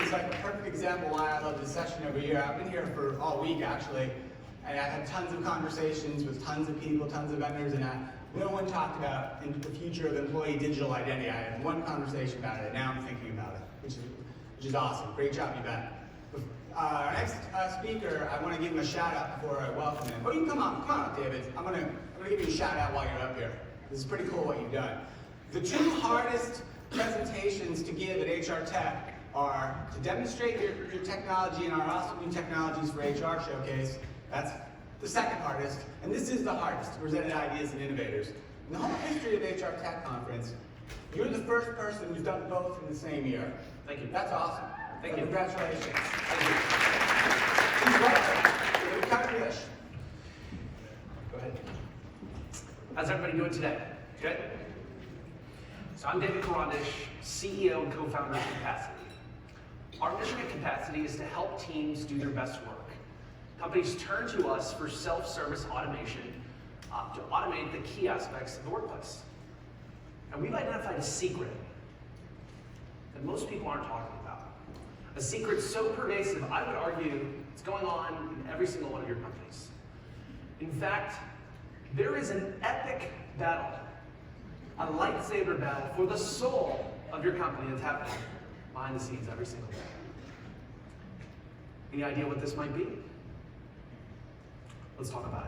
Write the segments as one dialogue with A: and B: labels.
A: is like a perfect example why I love this session every year. I've been here for all week, actually, and I've had tons of conversations with tons of people, tons of vendors, and no one talked about the future of employee digital identity. I had one conversation about it, and now I'm thinking about it, which is awesome. Great job, you bet. Our next speaker, I want to give him a shout out before I welcome him. Oh, you come on up, David. I'm gonna give you a shout out while you're up here. This is pretty cool what you've done. The two hardest presentations to give at HR Tech are to demonstrate your technology and our awesome new technologies for HR showcase. That's the second hardest, and this is the hardest, to present ideas and innovators. In the whole history of HR Tech Conference, you're the first person who's done both in the same year.
B: Thank you.
A: That's awesome.
B: Thank you.
A: Congratulations.
B: Thank you.
A: Please welcome Karandish.
B: Go ahead. How's everybody doing today? Good? So I'm David Karandish, CEO and co-founder of Capacity. Our mission at Capacity is to help teams do their best work. Companies turn to us for self-service automation to automate the key aspects of the workplace. And we've identified a secret that most people aren't talking about. A secret so pervasive, I would argue, it's going on in every single one of your companies. In fact, there is an epic battle, a lightsaber battle for the soul of your company that's happening behind the scenes every single day. Any idea what this might be? Let's talk about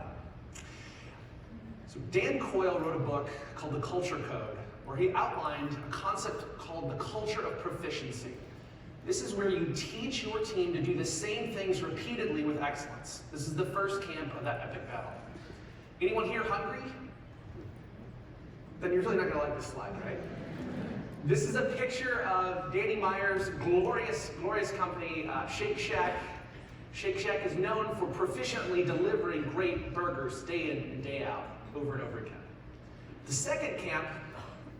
B: it. So Dan Coyle wrote a book called The Culture Code, where he outlined a concept called the culture of proficiency. This is where you teach your team to do the same things repeatedly with excellence. This is the first camp of that epic battle. Anyone here hungry? Then you're really not going to like this slide, right? This is a picture of Danny Meyer's glorious company, Shake Shack. Shake Shack is known for proficiently delivering great burgers day in and day out, over and over again. The second camp,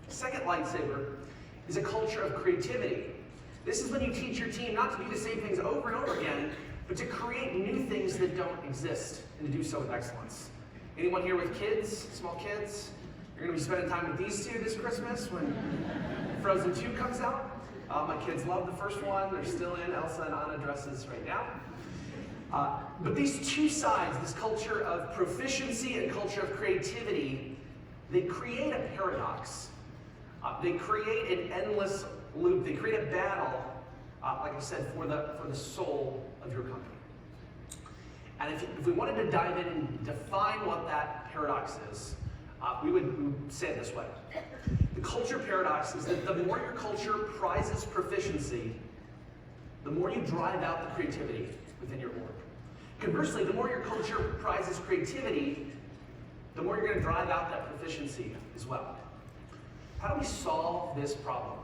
B: second lightsaber, is a culture of creativity. This is when you teach your team not to do the same things over and over again, but to create new things that don't exist, and to do so with excellence. Anyone here with kids, small kids? You're going to be spending time with these two this Christmas when Frozen 2 comes out. My kids love the first one. They're still in Elsa and Anna dresses right now. But these two sides, this culture of proficiency and culture of creativity, they create a paradox. They create an endless loop. They create a battle, like I said, for the soul of your company. And if we wanted to dive in and define what that paradox is, we would say it this way. The culture paradox is that the more your culture prizes proficiency, the more you drive out the creativity within your org. Conversely, the more your culture prizes creativity, the more you're going to drive out that proficiency as well. How do we solve this problem?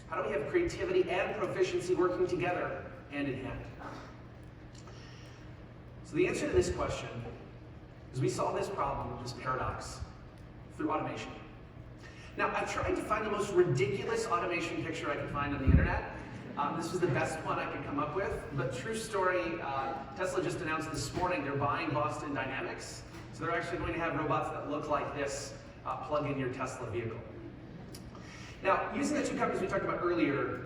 B: How do we have creativity and proficiency working together hand in hand? So the answer to this question is we solve this problem, this paradox, through automation. Now, I've tried to find the most ridiculous automation picture I could find on the internet. This was the best one I could come up with, but true story, Tesla just announced this morning they're buying Boston Dynamics. So they're actually going to have robots that look like this plug in your Tesla vehicle. Now, using the two companies we talked about earlier,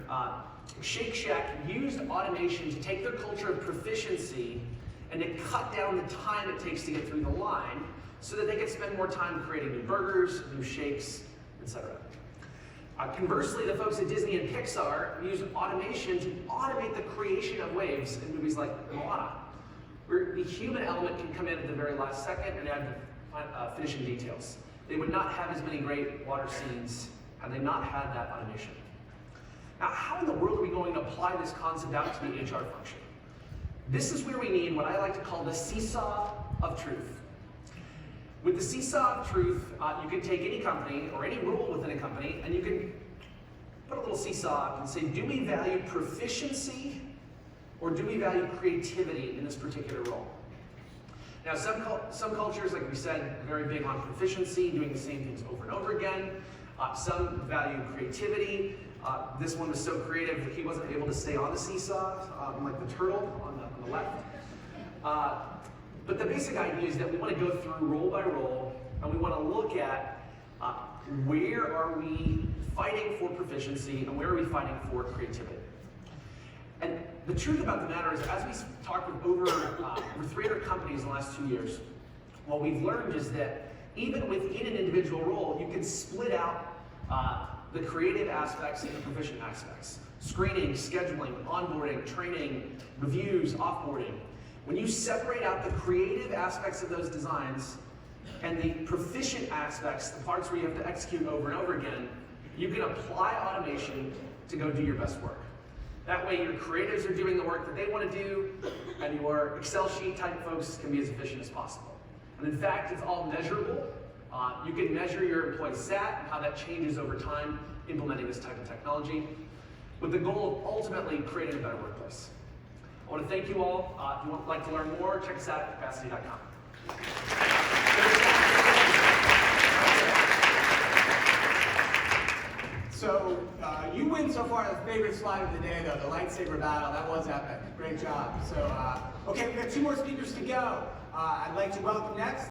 B: Shake Shack used automation to take their culture of proficiency and to cut down the time it takes to get through the line so that they could spend more time creating new burgers, new shakes, etc. Conversely, the folks at Disney and Pixar use automation to automate the creation of waves in movies like Moana, where the human element can come in at the very last second and add the finishing details. They would not have as many great water scenes had they not had that automation. Now, how in the world are we going to apply this concept out to the HR function? This is where we need what I like to call the Seesaw of Truth. With the Seesaw of Truth, you can take any company or any role within a company and you can put a little seesaw and say, do we value proficiency or do we value creativity in this particular role? Now, some cultures, like we said, are very big on proficiency, doing the same things over and over again. Some value creativity. This one was so creative that he wasn't able to stay on the seesaw, like the turtle on the left. But the basic idea is that we want to go through role by role, and we want to look at where are we fighting for proficiency and where are we fighting for creativity. the truth about the matter is, as we talked with over 300 companies in the last 2 years, what we've learned is that even within an individual role, you can split out the creative aspects and the proficient aspects. Screening, scheduling, onboarding, training, reviews, offboarding. When you separate out the creative aspects of those designs and the proficient aspects, the parts where you have to execute over and over again, you can apply automation to go do your best work. That way your creatives are doing the work that they want to do, and your Excel sheet type folks can be as efficient as possible. And in fact, it's all measurable. You can measure your employee sat and how that changes over time implementing this type of technology, with the goal of ultimately creating a better workplace. I want to thank you all. If you would like to learn more, check us out at capacity.com.
A: So you win so far the favorite slide of the day, though, the lightsaber battle. That was epic. Great job. So, okay, we got 2 more speakers to go. I'd like to welcome next